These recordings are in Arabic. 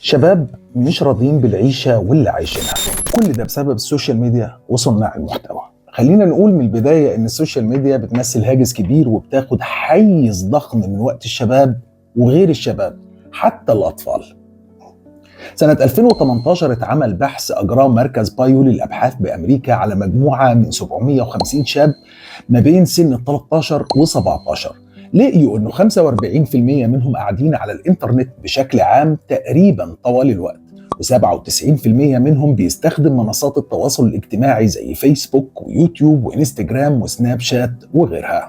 شباب مش راضيين بالعيشة واللي عايشينها، كل ده بسبب السوشيال ميديا وصناع المحتوى. خلينا نقول من البداية إن السوشيال ميديا بتمثل هاجس كبير وبتاخد حيز ضخم من وقت الشباب وغير الشباب حتى الأطفال. سنة 2018 اتعمل بحث أجراه مركز بايو للأبحاث بأمريكا على مجموعة من 750 شاب ما بين سن 13 و 17. لقيوا إنه 45% منهم قاعدين على الإنترنت بشكل عام تقريبا طوال الوقت، و97% منهم بيستخدم منصات التواصل الاجتماعي زي فيسبوك ويوتيوب وإنستجرام وسناب شات وغيرها.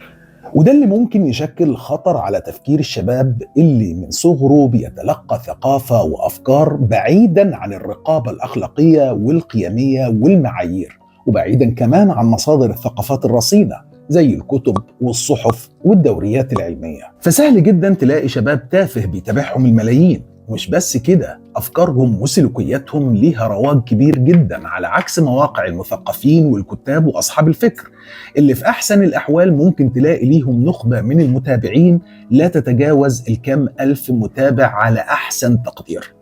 وده اللي ممكن يشكل خطر على تفكير الشباب اللي من صغره بيتلقى ثقافة وأفكار بعيداً عن الرقابة الأخلاقية والقيمية والمعايير، وبعيداً كمان عن مصادر الثقافات الرصينة زي الكتب والصحف والدوريات العلمية. فسهل جداً تلاقي شباب تافه بيتابعهم الملايين، ومش بس كده، أفكارهم وسلوكياتهم ليها رواج كبير جدا، على عكس مواقع المثقفين والكتاب وأصحاب الفكر اللي في أحسن الأحوال ممكن تلاقي ليهم نخبة من المتابعين لا تتجاوز الكم ألف متابع على أحسن تقدير.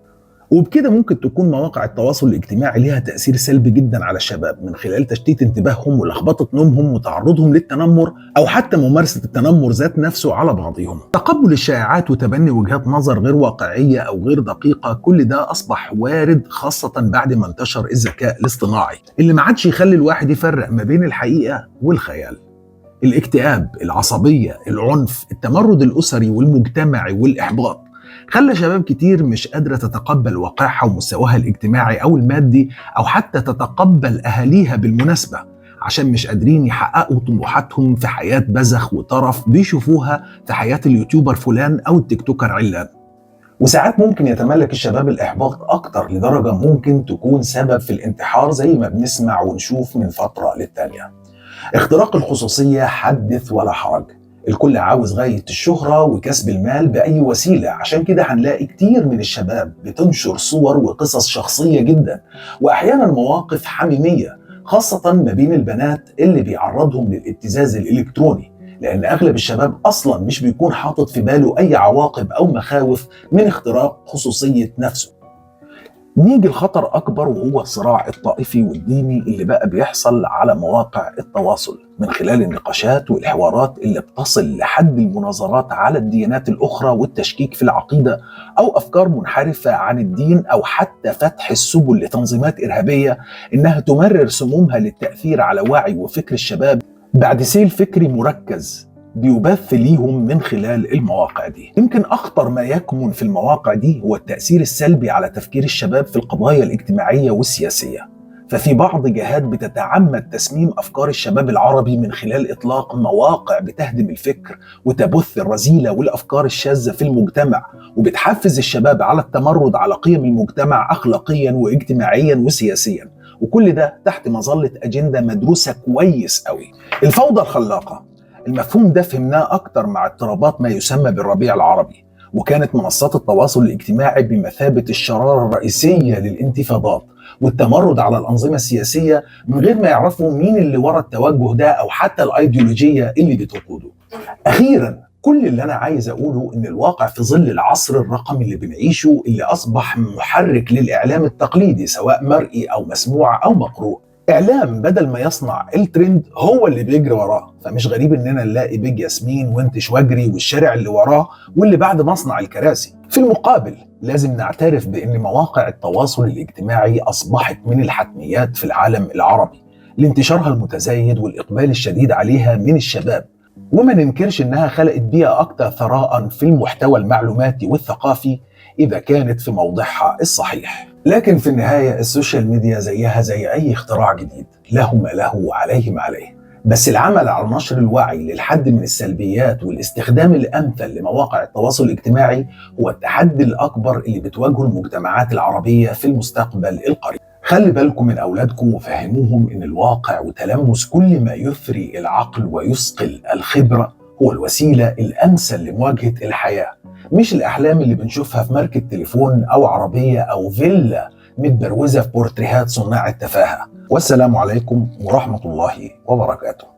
وبكده ممكن تكون مواقع التواصل الاجتماعي ليها تأثير سلبي جدا على الشباب من خلال تشتيت انتباههم ولخبطة نومهم وتعرضهم للتنمر أو حتى ممارسة التنمر ذات نفسه على بعضهم. تقبل الشائعات وتبني وجهات نظر غير واقعية أو غير دقيقة، كل ده أصبح وارد خاصة بعد ما انتشر الذكاء الاصطناعي اللي ما عادش يخلي الواحد يفرق ما بين الحقيقة والخيال. الاكتئاب، العصبية، العنف، التمرد الأسري والمجتمعي والإحباط خلى شباب كتير مش قادرة تتقبل واقعها ومستواها الاجتماعي أو المادي، أو حتى تتقبل أهاليها بالمناسبة، عشان مش قادرين يحققوا طموحاتهم في حياة بذخ وطرف بيشوفوها في حياة اليوتيوبر فلان أو التيك توكر علان. وساعات ممكن يتملك الشباب الإحباط أكتر لدرجة ممكن تكون سبب في الانتحار زي ما بنسمع ونشوف من فترة للتانية. اختراق الخصوصية حدث ولا حرج، الكل عاوز غاية الشهرة وكسب المال بأي وسيلة، عشان كده هنلاقي كتير من الشباب بتنشر صور وقصص شخصية جدا وأحيانا مواقف حميمية، خاصة ما بين البنات اللي بيعرضهم للابتزاز الإلكتروني، لأن أغلب الشباب أصلا مش بيكون حاطط في باله أي عواقب أو مخاوف من اختراق خصوصية نفسه. نيجي الخطر أكبر، وهو الصراع الطائفي والديني اللي بقى بيحصل على مواقع التواصل من خلال النقاشات والحوارات اللي بتصل لحد المناظرات على الديانات الأخرى والتشكيك في العقيدة أو أفكار منحرفة عن الدين، أو حتى فتح السبل لتنظيمات إرهابية إنها تمرر سمومها للتأثير على وعي وفكر الشباب بعد سيل فكري مركز بيبث ليهم من خلال المواقع دي. يمكن أخطر ما يكمن في المواقع دي هو التأثير السلبي على تفكير الشباب في القضايا الاجتماعية والسياسية. ففي بعض جهات بتتعمد تسميم أفكار الشباب العربي من خلال إطلاق مواقع بتهدم الفكر وتبث الرذيلة والأفكار الشاذة في المجتمع، وبتحفز الشباب على التمرد على قيم المجتمع أخلاقيا واجتماعيا وسياسيا، وكل ده تحت مظلة أجندة مدروسة كويس قوي. الفوضى الخلاقة، المفهوم ده فهمناه أكتر مع اضطرابات ما يسمى بالربيع العربي، وكانت منصات التواصل الاجتماعي بمثابة الشرارة الرئيسية للانتفاضات والتمرد على الأنظمة السياسية من غير ما يعرفوا مين اللي ورا التوجه ده أو حتى الأيديولوجية اللي بتقوده. أخيراً، كل اللي أنا عايز أقوله إن الواقع في ظل العصر الرقمي اللي بنعيشه، اللي أصبح محرك للإعلام التقليدي سواء مرئي أو مسموع أو مقروء، إعلام بدل ما يصنع الترند هو اللي بيجري وراه. فمش غريب إننا نلاقي بيج ياسمين وانتش واجري والشارع اللي وراه واللي بعد مصنع الكراسي. في المقابل لازم نعترف بأن مواقع التواصل الاجتماعي أصبحت من الحتميات في العالم العربي لانتشارها المتزايد والإقبال الشديد عليها من الشباب، وما ننكرش إنها خلقت بيئة أكثر ثراء في المحتوى المعلوماتي والثقافي إذا كانت في موضعها الصحيح. لكن في النهاية السوشيال ميديا زيها زي أي اختراع جديد، له ما له وعليه ما عليه. بس العمل على نشر الوعي للحد من السلبيات والاستخدام الأمثل لمواقع التواصل الاجتماعي هو التحدي الأكبر اللي بتواجهه المجتمعات العربية في المستقبل القريب. خلي بالكم من أولادكم وفهموهم إن الواقع وتلمس كل ما يثري العقل ويثقل الخبرة هو الوسيلة الأمثل لمواجهة الحياة، مش الأحلام اللي بنشوفها في ماركة تليفون أو عربية أو فيلا متبروزة في بورتريهات صناع التفاهة. والسلام عليكم ورحمة الله وبركاته.